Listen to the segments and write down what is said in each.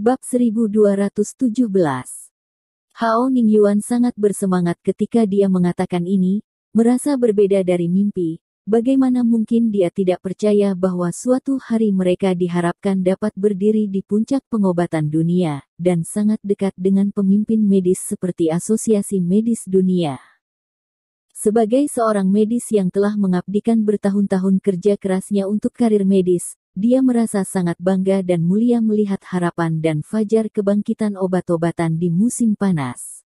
Bab 1217. Hao Ningyuan sangat bersemangat ketika dia mengatakan ini, merasa berbeda dari mimpi. Bagaimana mungkin dia tidak percaya bahwa suatu hari mereka diharapkan dapat berdiri di puncak pengobatan dunia, dan sangat dekat dengan pemimpin medis seperti Asosiasi Medis Dunia. Sebagai seorang medis yang telah mengabdikan bertahun-tahun kerja kerasnya untuk karir medis, dia merasa sangat bangga dan mulia melihat harapan dan fajar kebangkitan obat-obatan di musim panas.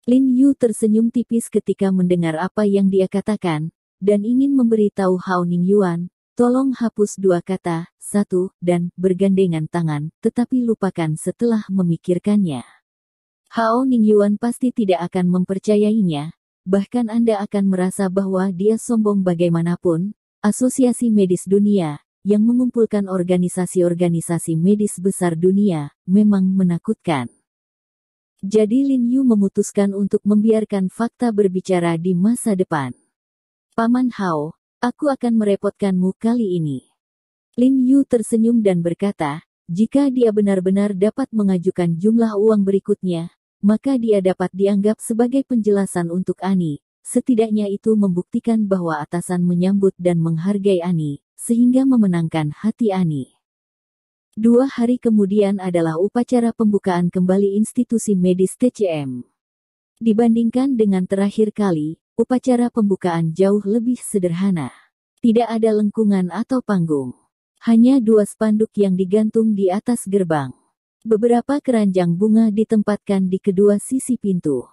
Lin Yu tersenyum tipis ketika mendengar apa yang dia katakan, dan ingin memberitahu Hao Ningyuan, tolong hapus dua kata, satu, dan bergandengan tangan, tetapi lupakan setelah memikirkannya. Hao Ningyuan pasti tidak akan mempercayainya, bahkan Anda akan merasa bahwa dia sombong bagaimanapun. Asosiasi Medis Dunia, yang mengumpulkan organisasi-organisasi medis besar dunia, memang menakutkan. Jadi Lin Yu memutuskan untuk membiarkan fakta berbicara di masa depan. Paman Hao, aku akan merepotkanmu kali ini. Lin Yu tersenyum dan berkata, jika dia benar-benar dapat mengajukan jumlah uang berikutnya, maka dia dapat dianggap sebagai penjelasan untuk Ani. Setidaknya itu membuktikan bahwa atasan menyambut dan menghargai Ani, sehingga memenangkan hati Ani. 2 hari kemudian adalah upacara pembukaan kembali institusi medis TCM. Dibandingkan dengan terakhir kali, upacara pembukaan jauh lebih sederhana. Tidak ada lengkungan atau panggung. Hanya 2 spanduk yang digantung di atas gerbang. Beberapa keranjang bunga ditempatkan di kedua sisi pintu.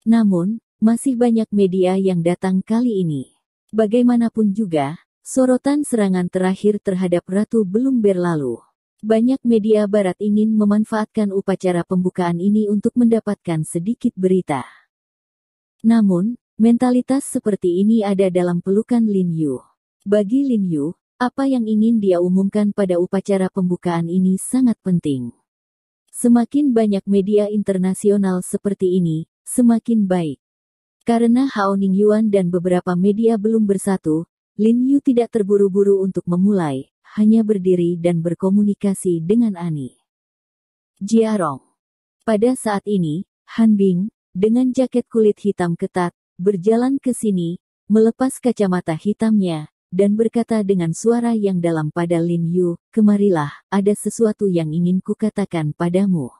Namun, masih banyak media yang datang kali ini. Bagaimanapun juga, sorotan serangan terakhir terhadap Ratu belum berlalu. Banyak media barat ingin memanfaatkan upacara pembukaan ini untuk mendapatkan sedikit berita. Namun, mentalitas seperti ini ada dalam pelukan Lin Yu. Bagi Lin Yu, apa yang ingin dia umumkan pada upacara pembukaan ini sangat penting. Semakin banyak media internasional seperti ini, semakin baik. Karena Hao Ningyuan dan beberapa media belum bersatu, Lin Yu tidak terburu-buru untuk memulai, hanya berdiri dan berkomunikasi dengan Ani. Jiarong. Pada saat ini, Han Bing, dengan jaket kulit hitam ketat, berjalan ke sini, melepas kacamata hitamnya, dan berkata dengan suara yang dalam pada Lin Yu, kemarilah, ada sesuatu yang ingin kukatakan padamu.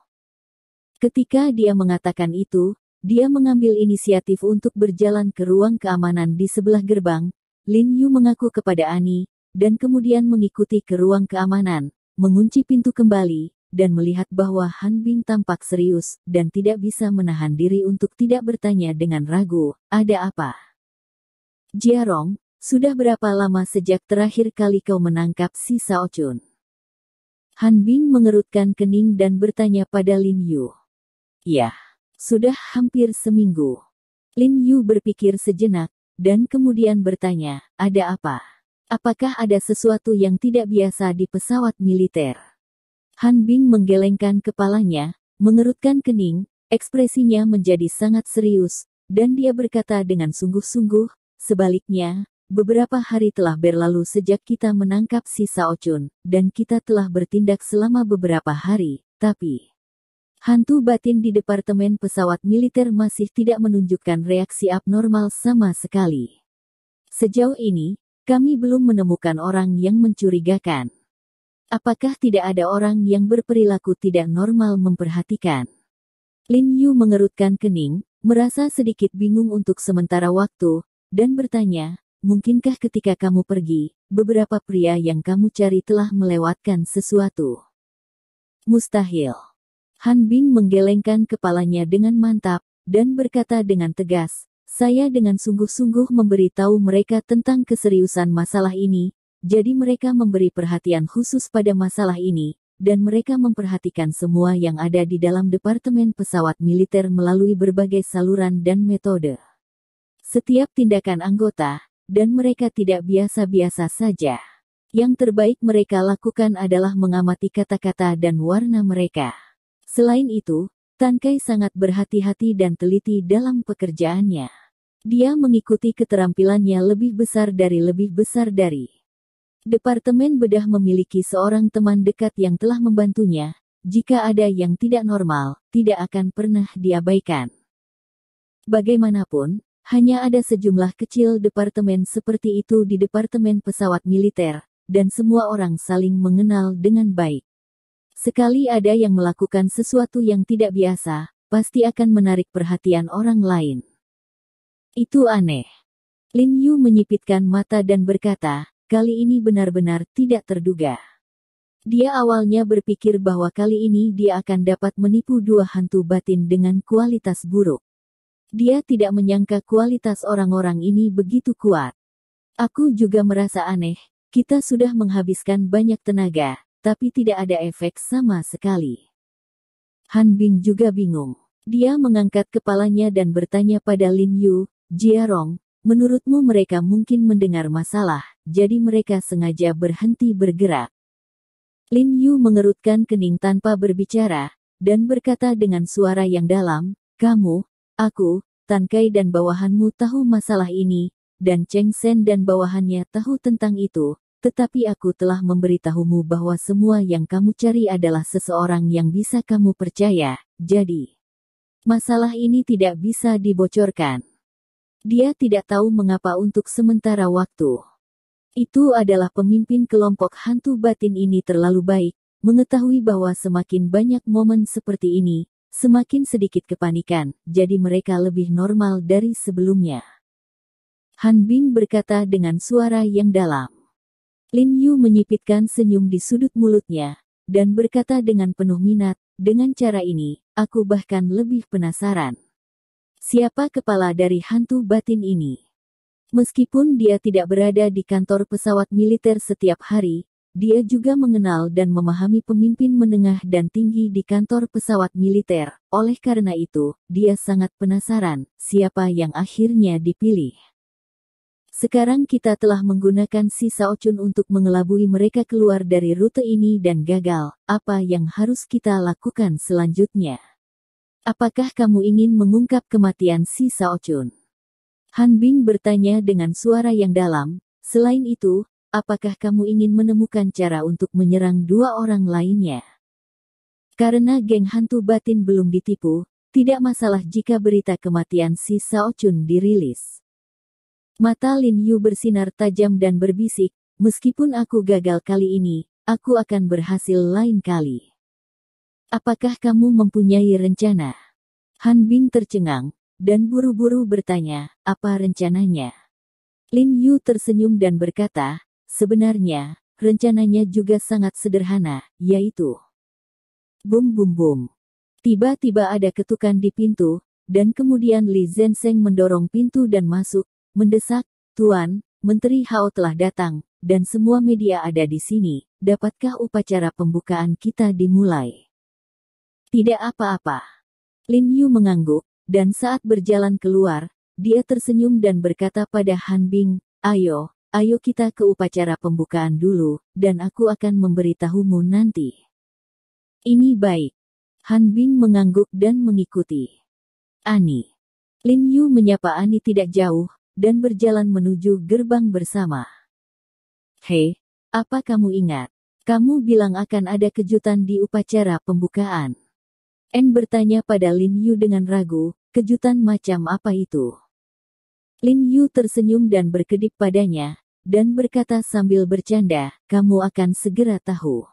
Ketika dia mengatakan itu, dia mengambil inisiatif untuk berjalan ke ruang keamanan di sebelah gerbang. Lin Yu mengaku kepada Ani, dan kemudian mengikuti ke ruang keamanan, mengunci pintu kembali, dan melihat bahwa Han Bing tampak serius, dan tidak bisa menahan diri untuk tidak bertanya dengan ragu, ada apa? Jiarong, sudah berapa lama sejak terakhir kali kau menangkap si Shao Chun? Han Bing mengerutkan kening dan bertanya pada Lin Yu. Ya, sudah hampir seminggu. Lin Yu berpikir sejenak, dan kemudian bertanya, ada apa? Apakah ada sesuatu yang tidak biasa di pesawat militer? Han Bing menggelengkan kepalanya, mengerutkan kening, ekspresinya menjadi sangat serius, dan dia berkata dengan sungguh-sungguh, sebaliknya, beberapa hari telah berlalu sejak kita menangkap si Shao Chun, dan kita telah bertindak selama beberapa hari, tapi hantu batin di Departemen Pesawat Militer masih tidak menunjukkan reaksi abnormal sama sekali. Sejauh ini, kami belum menemukan orang yang mencurigakan. Apakah tidak ada orang yang berperilaku tidak normal memperhatikan? Lin Yu mengerutkan kening, merasa sedikit bingung untuk sementara waktu, dan bertanya, mungkinkah ketika kamu pergi, beberapa pria yang kamu cari telah melewatkan sesuatu? Mustahil. Han Bing menggelengkan kepalanya dengan mantap, dan berkata dengan tegas, saya dengan sungguh-sungguh memberitahu mereka tentang keseriusan masalah ini, jadi mereka memberi perhatian khusus pada masalah ini, dan mereka memperhatikan semua yang ada di dalam Departemen Pesawat Militer melalui berbagai saluran dan metode. Setiap tindakan anggota, dan mereka tidak biasa-biasa saja. Yang terbaik mereka lakukan adalah mengamati kata-kata dan warna mereka. Selain itu, Tan Kai sangat berhati-hati dan teliti dalam pekerjaannya. Dia mengikuti keterampilannya lebih besar dari. Departemen Bedah memiliki seorang teman dekat yang telah membantunya, jika ada yang tidak normal, tidak akan pernah diabaikan. Bagaimanapun, hanya ada sejumlah kecil departemen seperti itu di departemen pesawat militer, dan semua orang saling mengenal dengan baik. Sekali ada yang melakukan sesuatu yang tidak biasa, pasti akan menarik perhatian orang lain. Itu aneh. Lin Yu menyipitkan mata dan berkata, kali ini benar-benar tidak terduga. Dia awalnya berpikir bahwa kali ini dia akan dapat menipu dua hantu batin dengan kualitas buruk. Dia tidak menyangka kualitas orang-orang ini begitu kuat. Aku juga merasa aneh, kita sudah menghabiskan banyak tenaga, tapi tidak ada efek sama sekali. Han Bing juga bingung. Dia mengangkat kepalanya dan bertanya pada Lin Yu, Jiarong, menurutmu mereka mungkin mendengar masalah, jadi mereka sengaja berhenti bergerak. Lin Yu mengerutkan kening tanpa berbicara, dan berkata dengan suara yang dalam, kamu, aku, Tan Kai dan bawahanmu tahu masalah ini, dan Cheng Sen dan bawahannya tahu tentang itu, tetapi aku telah memberitahumu bahwa semua yang kamu cari adalah seseorang yang bisa kamu percaya, jadi masalah ini tidak bisa dibocorkan. Dia tidak tahu mengapa untuk sementara waktu. Itu adalah pemimpin kelompok hantu batin ini terlalu baik, mengetahui bahwa semakin banyak momen seperti ini, semakin sedikit kepanikan, jadi mereka lebih normal dari sebelumnya. Han Bing berkata dengan suara yang dalam. Lin Yu menyipitkan senyum di sudut mulutnya, dan berkata dengan penuh minat, dengan cara ini, aku bahkan lebih penasaran. Siapa kepala dari hantu batin ini? Meskipun dia tidak berada di kantor pesawat militer setiap hari, dia juga mengenal dan memahami pemimpin menengah dan tinggi di kantor pesawat militer. Oleh karena itu, dia sangat penasaran, siapa yang akhirnya dipilih. Sekarang kita telah menggunakan si Shao Chun untuk mengelabui mereka keluar dari rute ini dan gagal. Apa yang harus kita lakukan selanjutnya? Apakah kamu ingin mengungkap kematian si Shao Chun? Han Bing bertanya dengan suara yang dalam. Selain itu, apakah kamu ingin menemukan cara untuk menyerang dua orang lainnya? Karena geng hantu batin belum ditipu, tidak masalah jika berita kematian si Shao Chun dirilis. Mata Lin Yu bersinar tajam dan berbisik, meskipun aku gagal kali ini, aku akan berhasil lain kali. Apakah kamu mempunyai rencana? Han Bing tercengang, dan buru-buru bertanya, apa rencananya? Lin Yu tersenyum dan berkata, sebenarnya, rencananya juga sangat sederhana, yaitu bum bum bum. Tiba-tiba ada ketukan di pintu, dan kemudian Li Zenseng mendorong pintu dan masuk, mendesak, Tuan, Menteri Hao telah datang, dan semua media ada di sini, dapatkah upacara pembukaan kita dimulai? Tidak apa-apa. Lin Yu mengangguk, dan saat berjalan keluar, dia tersenyum dan berkata pada Han Bing, ayo kita ke upacara pembukaan dulu, dan aku akan memberitahumu nanti. Ini baik. Han Bing mengangguk dan mengikuti Ani. Lin Yu menyapa Ani tidak jauh, dan berjalan menuju gerbang bersama. Hei, apa kamu ingat? Kamu bilang akan ada kejutan di upacara pembukaan. En bertanya pada Lin Yu dengan ragu, kejutan macam apa itu? Lin Yu tersenyum dan berkedip padanya, dan berkata sambil bercanda, kamu akan segera tahu.